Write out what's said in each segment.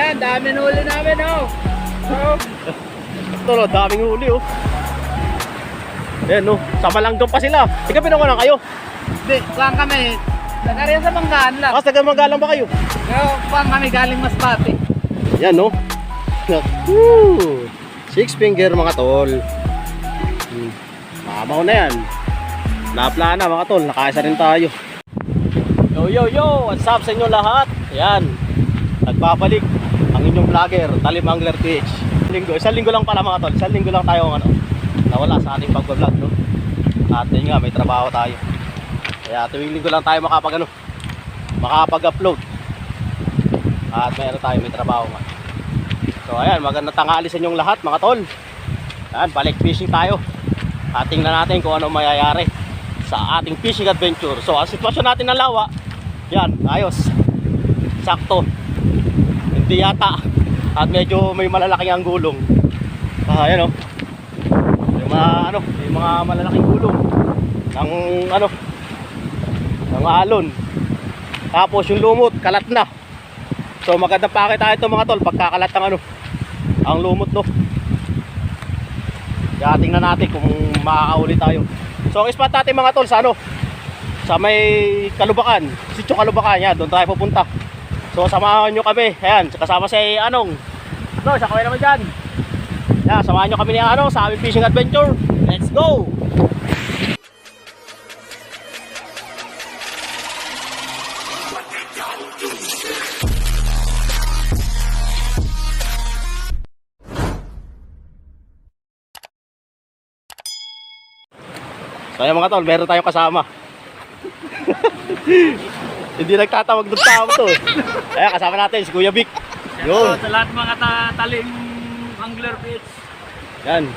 yan, dami huli namin, oh. Ito, daming huli, oh. Ayan, no. Sama lang doon pa sila. Ika, pinungan na kayo. Hindi, kuhaan kami. Nagkariyan sa Banggaan lang. Taga Manggalang ba kayo? Pero kuhaan kami galing Masbate. Yan, no. Woo! Six finger, mga tol. Mamaw na yan. Napla na, mga tol. Nakaisa rin tayo. Yo! What's up sa inyo lahat? Ayan. Nagbabalik ang inyong vlogger, Talim Angler PH. Isang linggo lang pala, mga tol. Isang linggo lang tayo nawala sa ating pag-vlog, no? At yun nga, may trabaho tayo. Kaya tuwing linggo lang tayo makapag-upload. At may trabaho nga. So ayan, magandang tanghali sa inyong lahat, mga tol. Ayan, balik fishing tayo. At tingnan natin kung ano mayayari sa ating fishing adventure. So ang sitwasyon natin ng lawa, yan, ayos. Sakto. Hindi yata. At medyo may malalaking ang gulong. Ayan, oh. May mga malalaking gulong ng alon. Tapos yung lumot kalat na. So maganda pa tayo ito, mga tol, pagkakalat ng ang lumot, no. Kaya tingnan natin kung makakauli tayo. So ang spot natin, mga tol, sa may Kalubakan, Sitio Kalubakan, yan, doon tayo pupunta. So samahan nyo kami. Ayan, kasama si Anong. No, siya kaway naman dyan. Yan, samahan nyo kami ni Anong sa aming fishing adventure. Let's go! So ayan, mga tol, meron tayong kasama. Hindi nagtatawag ng tao to. Ayan, kasama natin si Kuya Vic. Yun. Sa lahat mga Talim Angler PH. Yan.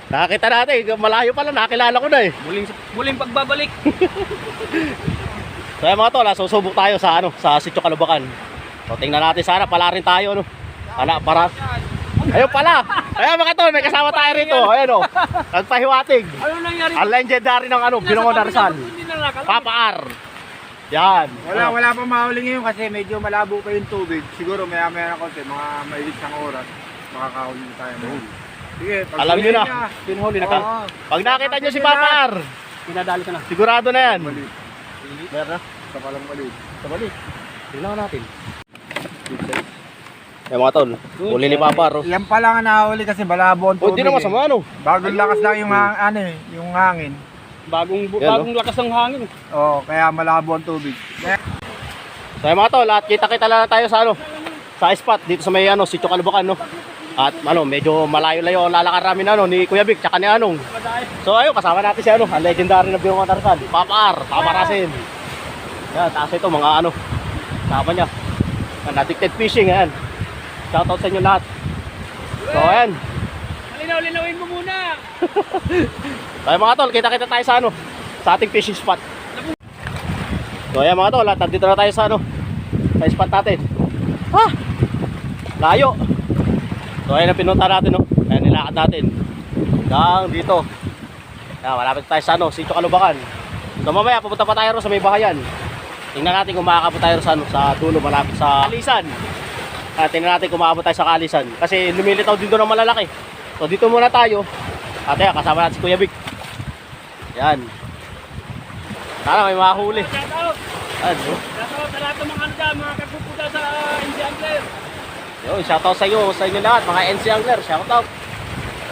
Nakakita natin, malayo pala, nakilala ko na eh. Muling pagbabalik. So ayan, mga tol, susubok tayo sa Sitio Kalubakan. So tingnan natin, sana pala rin tayo, no. Para ayun pala. Ayan, mga tol, may kasama tayo rito. Ayan, oh. Nagpahiwatig. Ano nangyari? Ang legendary ng Binongon na Rizal. Papa R. Yan. Wala pa mahuli ngayon kasi medyo malabo pa yung tubig. Siguro maya-maya na konti, mga mailit ng oras, makakahuli tayo. Sige, Alam nyo na, pinhuli na ka. Oo. Pag nakita nyo si Papa R, Pinadali ka na. sigurado na yan. Maliit. Meron na. Sa palang maliit. Sa balik. Tingnan natin. Ayan, mga tol, huli ni Papa R. Yan pa lang ang nahuli kasi malabo ang Oh, tubig. di na masama, ano? Bagong lakas lang yung hangin. Bagong lakas ng hangin. Oo, kaya malabo ang tubig. So ayan, mga tol, at kita-kita lang tayo sa spot dito sa may Sitio Kalubakan, no. At medyo malayo-layo ang lalakar namin ni Kuya Vic tsaka ni Anong. So ayun, kasama natin si ang legendary na Binongon na Rizal, Papa R, Papa Rasin. Yan, taas ito mga kasama niya. Addicted fishing, ayan. Shoutout sa inyo lahat. So ayan. Malinaw-linawin mo muna. So ayan, mga tol, kita-kita tayo sa ating fishing spot. So ayan, mga tol, at nandito na tayo sa spot natin. Layo. So ayan ang pinunta natin, no. Ayan, nilakad natin hanggang dito. Ayan, malapit tayo sa Sitio Kalubakan. So mamaya pupunta pa tayo sa may bahayan. Tingnan natin kung makakabot tayo sa dulo, malapit sa Kalisan. Tingnan natin kung makakabot tayo sa Kalisan, kasi lumilitaw din doon ng malalaki. So dito muna tayo. At ayan, kasama natin si Kuya Vic. Yan. Sana may makahuli. Shoutout. Ano? Shoutout sa lahat ng mga kapupunta sa NC Angler. Yo, shoutout sa inyo lahat, mga NC Angler, shoutout.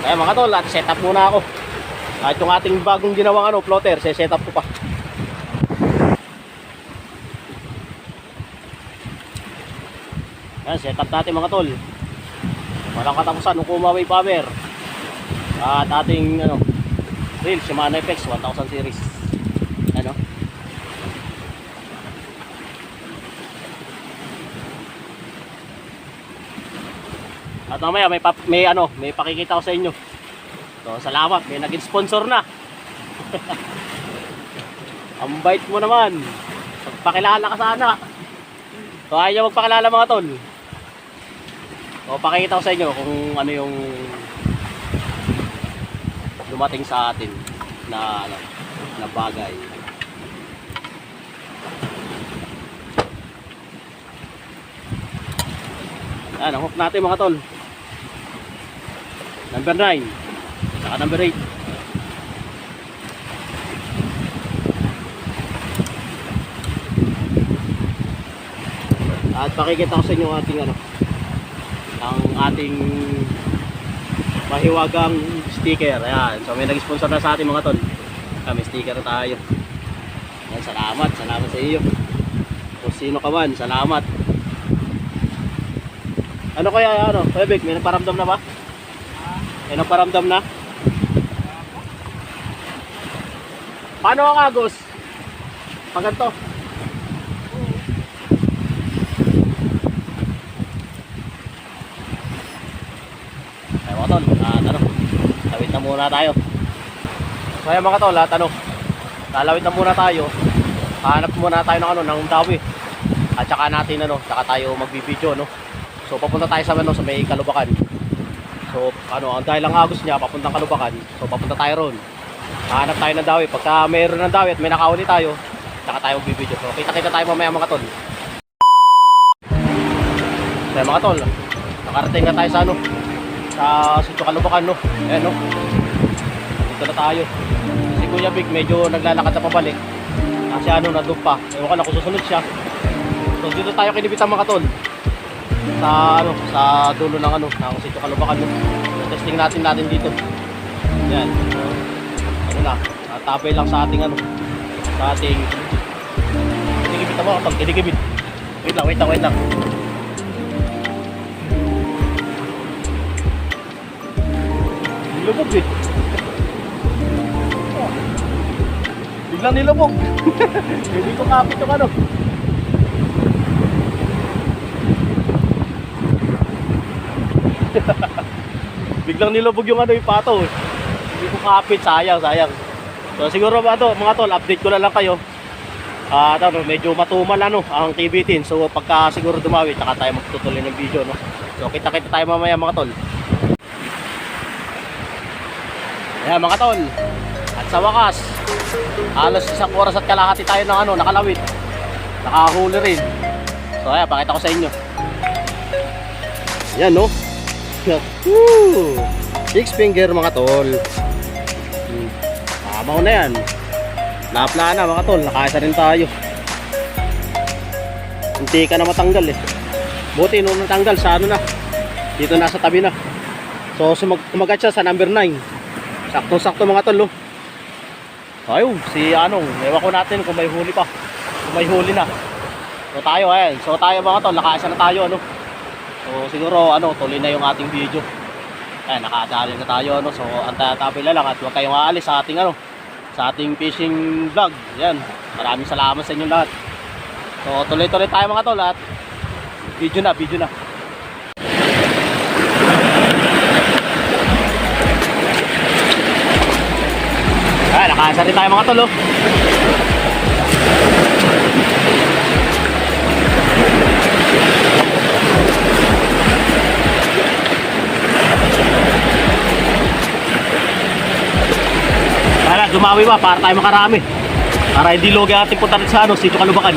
Kaya, mga tol, at set up muna ako. At yung ating bagong ginawang floater, set up ko pa. Yan, set up natin, mga tol. Walang katapusan ng Kuma Wave Power. At ating reel, Shimano FX 1000 series. At mamaya may pakikita ko sa inyo. So salamat, may naging sponsor na. Ang bait mo naman. Magpakilala ka sana. So ayaw magpakilala, mga tol. So pakikita ko sa inyo kung ano yung dumating sa atin na bagay. Yan, ang hook natin mga tol. Number 9. Saka number 8. At pakikita ko sa inyo ang ating ang ating mahiwagang sticker. Ayan. So may nag-sponsor na sa ating mga tol. May sticker na tayo. Ayan, salamat sa iyo. Kung sino ka man, salamat. Ano kaya Kuya Vic, may nagparamdam na ba? May nagparamdam na? Paano ang agos? Pag ganito? Ay mga tol, tawid na muna tayo. So ayan mga tol, lalawid na muna tayo. Hanap muna tayo ng dawi. At saka natin saka tayo magbibideo So papunta tayo sa may Kalubakan. So ang dahil ang agos niya papuntang Kalubakan. So papunta tayo ron. Hanap tayo ng dawi. Pagka mayroon ng dawi at may nakahuli tayo, saka tayo magbibideo. So kita-kita tayo mamaya mga tol. So mga tol, nakarating na tayo sa Sitio Kalubakan Ayan dito na tayo. Si Kuya Vic medyo naglalakad na pabalik. Kasi nandun pa. Ewan ko na kung susunod siya. So dito tayo kinibitan mga tol. Sa dulo ng ng Sitio Kalubakan testing natin dito. Yan. Tabay lang sa ating sa ating kinikibit mo pag kinikibit. Wait lang. Nilubog eh. Biglang nilubog. Hindi ko kapit yung biglang nilubog yung yung pato. Hindi ko kapit, sayang. So siguro mga tol, update ko na lang kayo. Medyo matumal ang TB10. So pagka siguro dumawi, saka tayo magtutuloy ng video So kita-kita tayo mamaya mga tol. Ayan mga tol. At sa wakas, halos 1 oras at kalahati tayo ng nakalawit. Nakahuli rin. So ayan, pakita ko sa inyo. Ayan Woo! 6 finger mga tol. Tamaw na yan. Napla na mga tol. Nakaisa rin tayo. Hindi ka na matanggal eh. Buti nung natanggal sa na. Dito nasa tabi na. So kumagat siya sa number 9. Sakto mga tol Ayun, ewan ko natin kung may huli pa. Kung may huli na. So tayo ayan. So tayo mga tol. Nakaisa na tayo So siguro tuloy na yung ating video. Ayan, nakadali na tayo So antay-tabi na lang at huwag kayong aalis sa ating sa ating fishing vlog. Ayan. Maraming salamat sa inyo lahat. So tuloy-tuloy tayo mga tol at video na. Ayan, nakaasa rin tayo mga tol Dumawi ba para tayo makarami. Para hindi logi ating punta rin sa Sitio Kalubakan.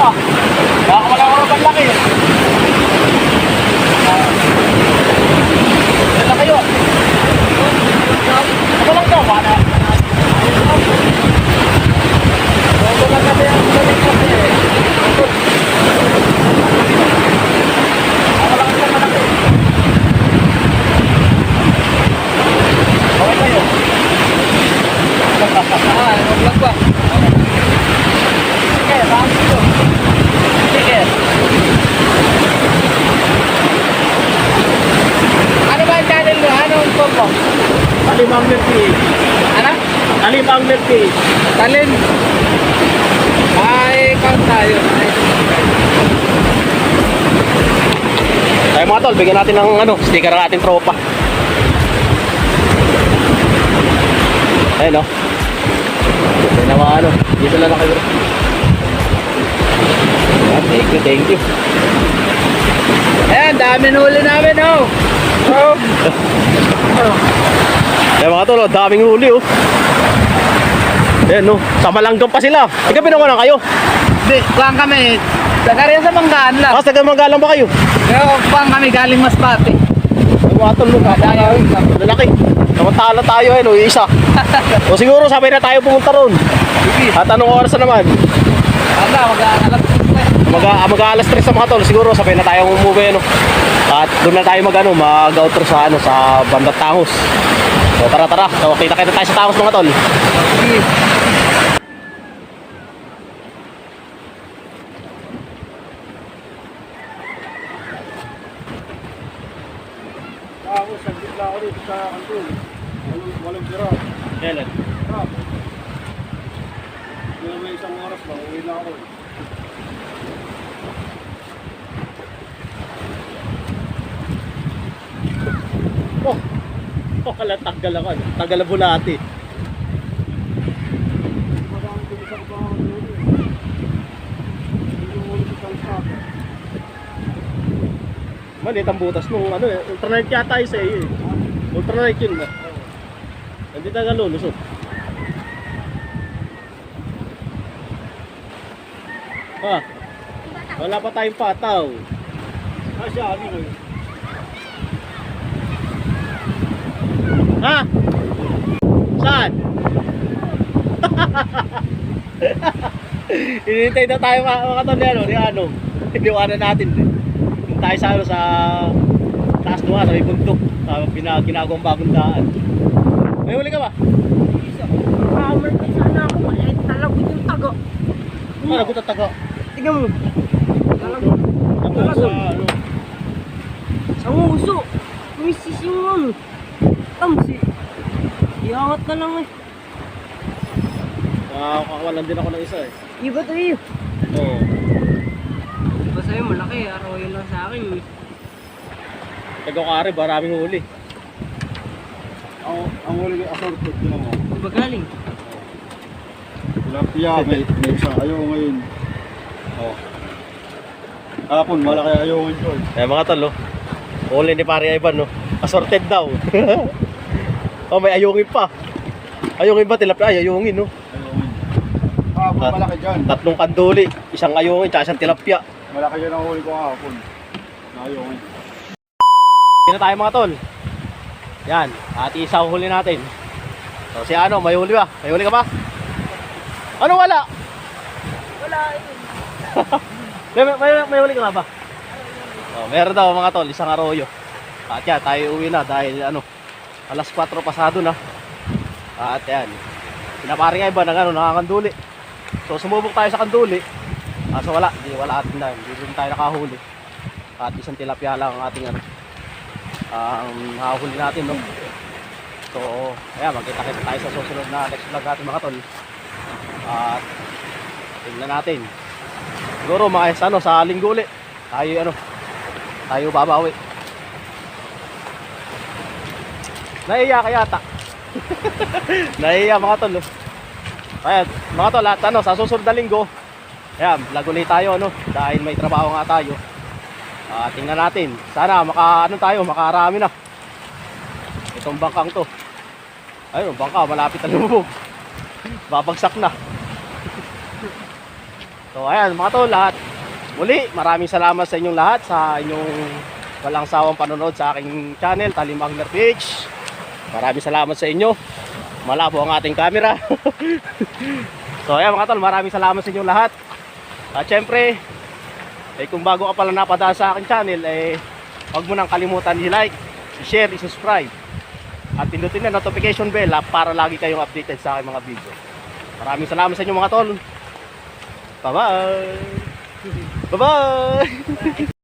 pa. Baka wala ko naman laki. Yan na kayo. Ako lang daw, wala. Ako lang kasi ang galing kasi eh. Ako lang kasi ang malaki. Okay kayo. Vlog ba? Sige, bakit ito? Sige. Ano ba ang channel mo? Anong phone mo? Talimang PH. Ano? Talimang PH. Talin. Ay, count tayo. Tayo mga tol, bigyan natin ng sticker ng ating tropa. Ayun o. Ayun na mga dito lang na kayo. Thank you. Ayan, dami nuli namin, oh. Oh. Ayun mga tol, daming huli oh. Ayun no, sa Malanggam pa sila. Ikaw pinungan na kayo. Hindi, kuhaan kami. Taga rin sa Manggaan lang. Kasi taga-Magalang ba kayo? Pero kuhaan kami galing Masbate. Ayun mga tol, lalaki. Samantala tayo isa. O siguro sabay na tayo pumunta ron. At anong oras na naman? Anda, mag-aalat. Mag-alas 3 sa mga tol, siguro sabay na tayong umuwi At doon na tayo mag-outro sa sa Bandat Tangos. So tara. So kita-kita tayo sa Tangos mga tol. Ako, saglit lang ako dito sa kanto. Walang tira. Kailan? May isang oras lang, uwi na ako. Kala tagal ako. Tagal ang bulati. Marami ko isang pang Maliit ang butas nung ultralight yata isa eh. Ultralight yun na. Hindi taga lulusot. Wala pa tayong pataw. Asya, ano mo yun? Saan? Hinihintay na tayo mga tol ni Anong. Iniwanan natin din. Doon tayo sa taas doon, may bundok. Sa ginagawang bagong daan. May huli ka ba? Hammer ka sana ako, eh, talagot yung tago. Nagot ang taga. Tingnan mo. Talagot. Sa Sa nguso. May sising Tamsi. Iangat na lang eh. Kakawalan din ako ng isa eh. Iba to iyo. Oo. Iba sa'yo malaki, araw yun lang sa akin eh. Taga-kare, maraming huli. Ang huli ko, assorted ko naman. Iba galing. Tilapia, may isang ayaw ngayon. Hapon, malaki ayaw ngayon ko. Mga tol, huli ni Pare Ivan, assorted daw. May ayungin pa. Ayungin ba? Tilapia? Ay, ayungin, Ayaw ngayon. Hapon, malaki dyan. 3 kanduli, isang ayungin, tsaka isang tilapia. Malaki dyan ang huli ko hapon. Ayaw ngayon. Hindi na tayo mga tol. Yan, at isa huli natin. So si may huli ba? May huli ka ba? Ano wala? Wala eh. may huli ka nga ba? Meron daw mga tol, isang arroyo. At yan, tayo uwi na dahil alas 4 pasado na. At yan, pinaparing nga iba ng nakakanduli. So sumubok tayo sa kanduli. So wala atin na, hindi rin tayo nakahuli. At isang tilapia lang ang ating ang hahuli natin So ayan, magkita-kita tayo sa susunod na next vlog natin mga tol. At tingnan natin. Siguro mga sa linggo ulit tayo babawi. Naiiya ka yata. Naiiya mga tol. Ayan, mga tol, at sa susunod na linggo, ayan, vlog ulit tayo dahil may trabaho nga tayo. Tingnan natin. Sana makarami na. Itong bangkang to. Ayun, bangka malapit na lumubog. Babagsak na. So ayan mga tol, lahat. Muli, maraming salamat sa inyong lahat sa inyong walang sawang panonood sa aking channel, Talim Angler PH. Maraming salamat sa inyo. Malabo ang ating camera. So ayan mga tol, maraming salamat sa inyong lahat. At syempre, kung bago ka pala napadaan sa aking channel, huwag mo nang kalimutan i-like, i-share, i-subscribe. At pindutin na notification bell para lagi kayong updated sa aking mga video. Maraming salamat sa inyo mga tol. Bye-bye! Bye-bye!